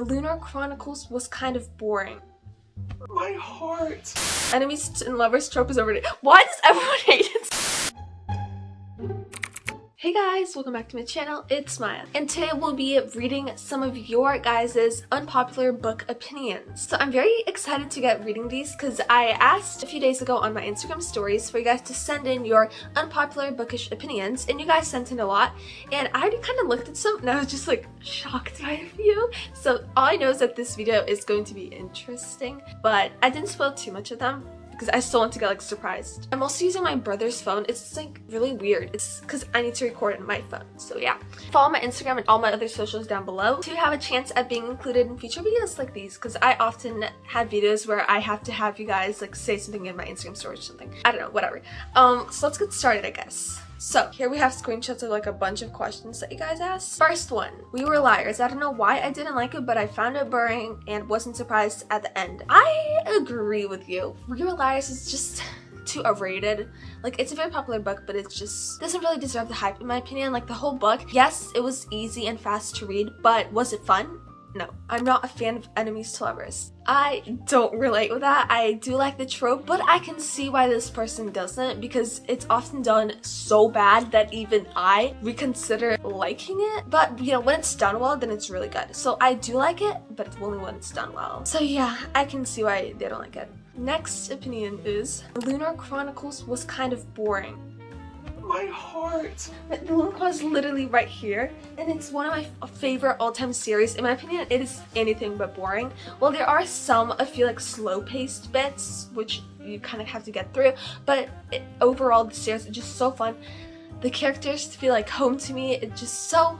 Lunar Chronicles was kind of boring. My heart. Enemies and lovers trope is overrated. Why does everyone hate it? Hey guys, welcome back to my channel. It's Maya, and today we'll be reading some of your guys' unpopular book opinions. So I'm very excited to get reading these because I asked a few days ago on my Instagram stories for you guys to send in your unpopular bookish opinions, and you guys sent in a lot, and I already kind of looked at some and I was just like shocked by a few. So all I know is that this video is going to be interesting, but I didn't spoil too much of them because I still want to get like surprised. I'm also using my brother's phone. It's like really weird. It's because I need to record on my phone. So yeah. Follow my Instagram and all my other socials down below to have a chance at being included in future videos like these, because I often have videos where I have to have you guys like say something in my Instagram story or something. I don't know, whatever. So let's get started, I guess. So here we have screenshots of like a bunch of questions that you guys asked. First one, We Were Liars. I don't know why I didn't like it, but I found it boring and wasn't surprised at the end. I agree with you. We Were Liars is just too overrated. Like, it's a very popular book, but it just doesn't really deserve the hype in my opinion. Like, the whole book, yes, it was easy and fast to read, but was it fun? No. I'm not a fan of enemies to lovers. I don't relate with that. I do like the trope, but I can see why this person doesn't, because it's often done so bad that even I reconsider liking it. But, you know, when it's done well, then it's really good. So I do like it, but it's only when it's done well. So yeah, I can see why they don't like it. Next opinion is Lunar Chronicles was kind of boring. My heart. The Lunar Chronicles is literally right here, and it's one of my favorite all-time series. In my opinion, it is anything but boring. Well, there are some, I feel like, slow-paced bits, which you kind of have to get through, but overall, the series is just so fun. The characters feel like home to me. It's just so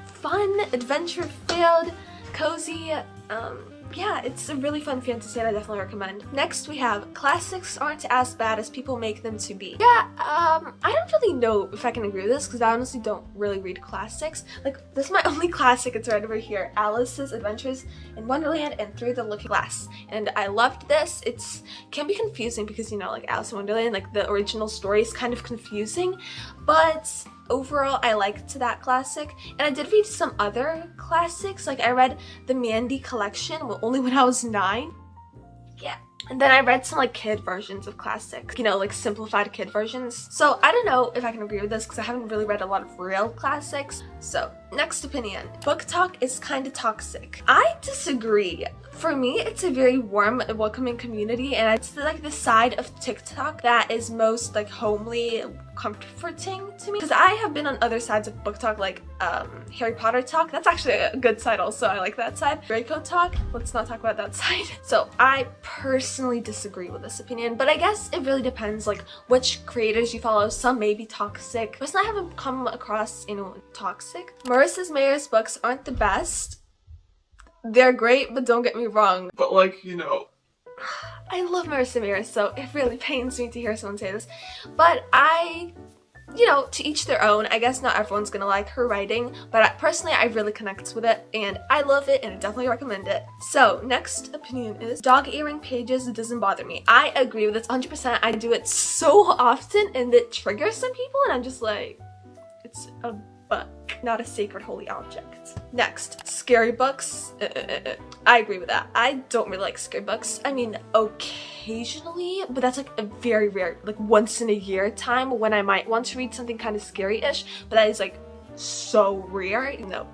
fun, adventure-filled, cozy. Yeah, it's a really fun fantasy and I definitely recommend. Next we have Classics Aren't As Bad As People Make Them To Be. Yeah, I don't really know if I can agree with this because I honestly don't really read classics. Like, this is my only classic. It's right over here. Alice's Adventures in Wonderland and Through the Looking Glass. And I loved this. It can be confusing because, you know, like Alice in Wonderland, like the original story is kind of confusing, but overall, I liked that classic, and I did read some other classics. Like, I read the Mandy collection only when I was 9. Yeah. And then I read some like kid versions of classics, you know, like simplified kid versions. So I don't know if I can agree with this because I haven't really read a lot of real classics. So next opinion, book talk is kind of toxic. I disagree. For me, it's a very warm and welcoming community, and it's like the side of TikTok that is most like homely, comforting to me. Because I have been on other sides of book talk, like Harry Potter talk. That's actually a good side also. I like that side. Draco talk. Let's not talk about that side. So I personally disagree with this opinion, but I guess it really depends like which creators you follow. Some may be toxic. Personally, I haven't come across anyone toxic. Marissa Mayer's books aren't the best. They're great, but don't get me wrong. But like, you know, I love Marissa Mayer, so it really pains me to hear someone say this. But you know, to each their own. I guess not everyone's gonna like her writing, but personally, I really connect with it, and I love it, and I definitely recommend it. So, next opinion is dog earring pages doesn't bother me. I agree with this 100%. I do it so often, and it triggers some people, and I'm just like, it's a book, not a sacred holy object. Next, scary books. I agree with that. I don't really like scary books. I mean, occasionally, but that's like a very rare, like once in a year time when I might want to read something kind of scary-ish, but that is like so rare, you know.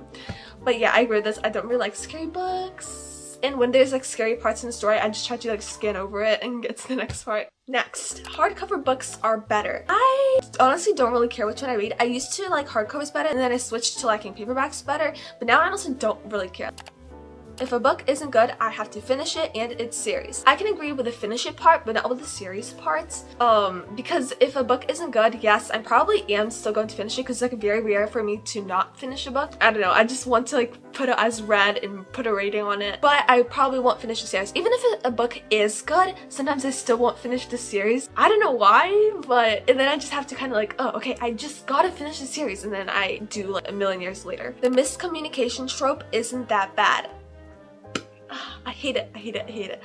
But yeah, I agree with this. I don't really like scary books. And when there's like scary parts in the story, I just try to like scan over it and get to the next part. Next, hardcover books are better. I honestly don't really care which one I read. I used to like hardcovers better, and then I switched to liking paperbacks better, but now I honestly don't really care. If a book isn't good, I have to finish it and its series. I can agree with the finish it part, but not with the series parts. Because if a book isn't good, yes, I probably am still going to finish it because it's like very rare for me to not finish a book. I don't know, I just want to like put it as read and put a rating on it. But I probably won't finish the series. Even if a book is good, sometimes I still won't finish the series. I don't know why, and then I just have to kind of like, oh, okay, I just gotta finish the series, and then I do like a million years later. The miscommunication trope isn't that bad. I hate it.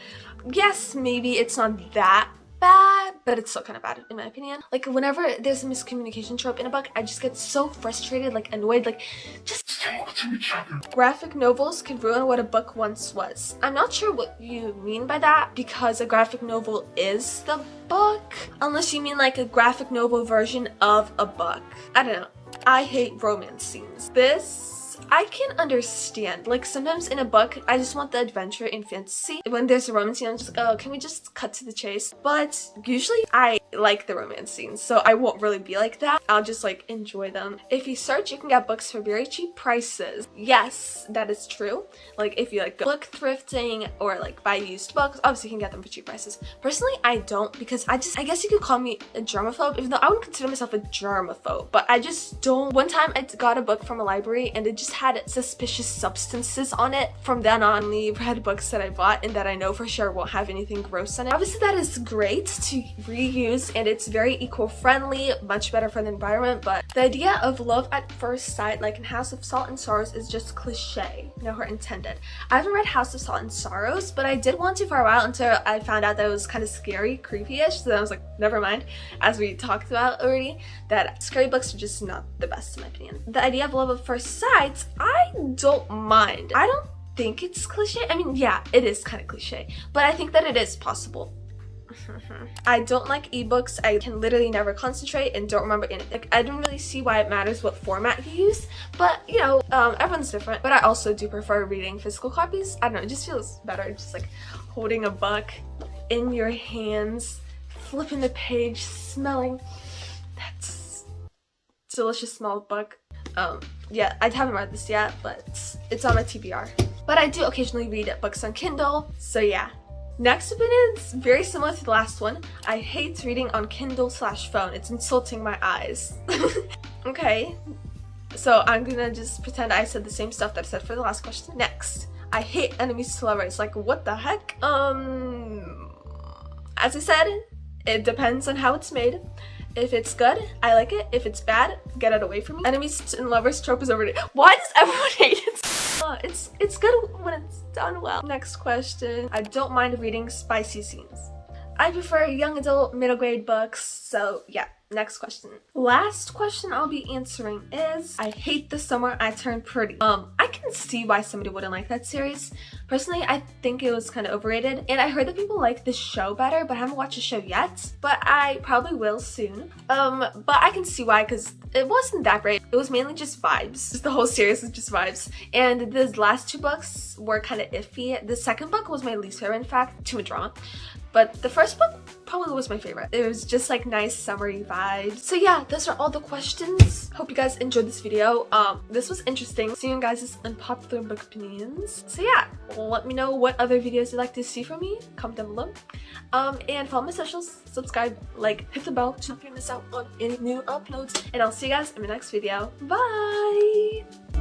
Yes, maybe it's not that bad, but it's still kind of bad in my opinion. Like whenever there's a miscommunication trope in a book, I just get so frustrated, like annoyed, like just talk to each other. Graphic novels can ruin what a book once was. I'm not sure what you mean by that, because a graphic novel is the book, unless you mean like a graphic novel version of a book. I don't know. I hate romance scenes. This I can understand. Like sometimes in a book, I just want the adventure and fantasy. When there's a romance scene, I'm just like, oh, can we just cut to the chase? But usually I like the romance scenes, so I won't really be like that. I'll just like enjoy them. If you search, you can get books for very cheap prices. Yes, that is true. Like if you like go book thrifting or like buy used books, obviously you can get them for cheap prices. Personally, I don't, because I guess you could call me a germaphobe, even though I wouldn't consider myself a germaphobe, but I just don't. One time I got a book from a library and it just had suspicious substances on it. From then on, I read books that I bought and that I know for sure won't have anything gross in it. Obviously that is great to reuse and it's very eco-friendly, much better for the environment, but the idea of love at first sight, like in House of Salt and Sorrows, is just cliche, no pun intended. I haven't read House of Salt and Sorrows, but I did want to for a while until I found out that it was kind of scary, creepy-ish, so then I was like, never mind. As we talked about already, that scary books are just not the best in my opinion. The idea of love at first sight, I don't mind. I don't think it's cliche. I mean, yeah, it is kind of cliche, but I think that it is possible. I don't like ebooks. I can literally never concentrate and don't remember anything. Like, I don't really see why it matters what format you use, but you know, everyone's different. But I also do prefer reading physical copies. I don't know, it just feels better, just like holding a book in your hands, flipping the page, smelling that delicious smell of book. Yeah, I haven't read this yet, but it's on my TBR. But I do occasionally read books on Kindle, so yeah. Next opinion is very similar to the last one. I hate reading on Kindle/phone. It's insulting my eyes. Okay, so I'm gonna just pretend I said the same stuff that I said for the last question. Next, I hate enemies to lovers. Like, what the heck? As I said, it depends on how it's made. If it's good, I like it. If it's bad, get it away from me. Enemies and lovers trope is overrated. Why does everyone hate it? It's good when it's done well. Next question. I don't mind reading spicy scenes. I prefer young adult, middle grade books, so yeah. Next question. Last question I'll be answering is, I hate the summer I turned pretty. I can see why somebody wouldn't like that series. Personally, I think it was kind of overrated, and I heard that people like the show better, but I haven't watched the show yet, but I probably will soon. But I can see why, because it wasn't that great. It was mainly just vibes. Just the whole series was just vibes, and the last two books were kind of iffy. The second book was my least favorite, in fact, too much drama. But the first book probably was my favorite. It was just like nice summery vibes. So yeah, those are all the questions. Hope you guys enjoyed this video. This was interesting. Seeing you guys' unpopular book opinions. So yeah, let me know what other videos you'd like to see from me. Comment down below. And follow my socials, subscribe, like, hit the bell so you don't miss out on any new uploads. And I'll see you guys in my next video. Bye!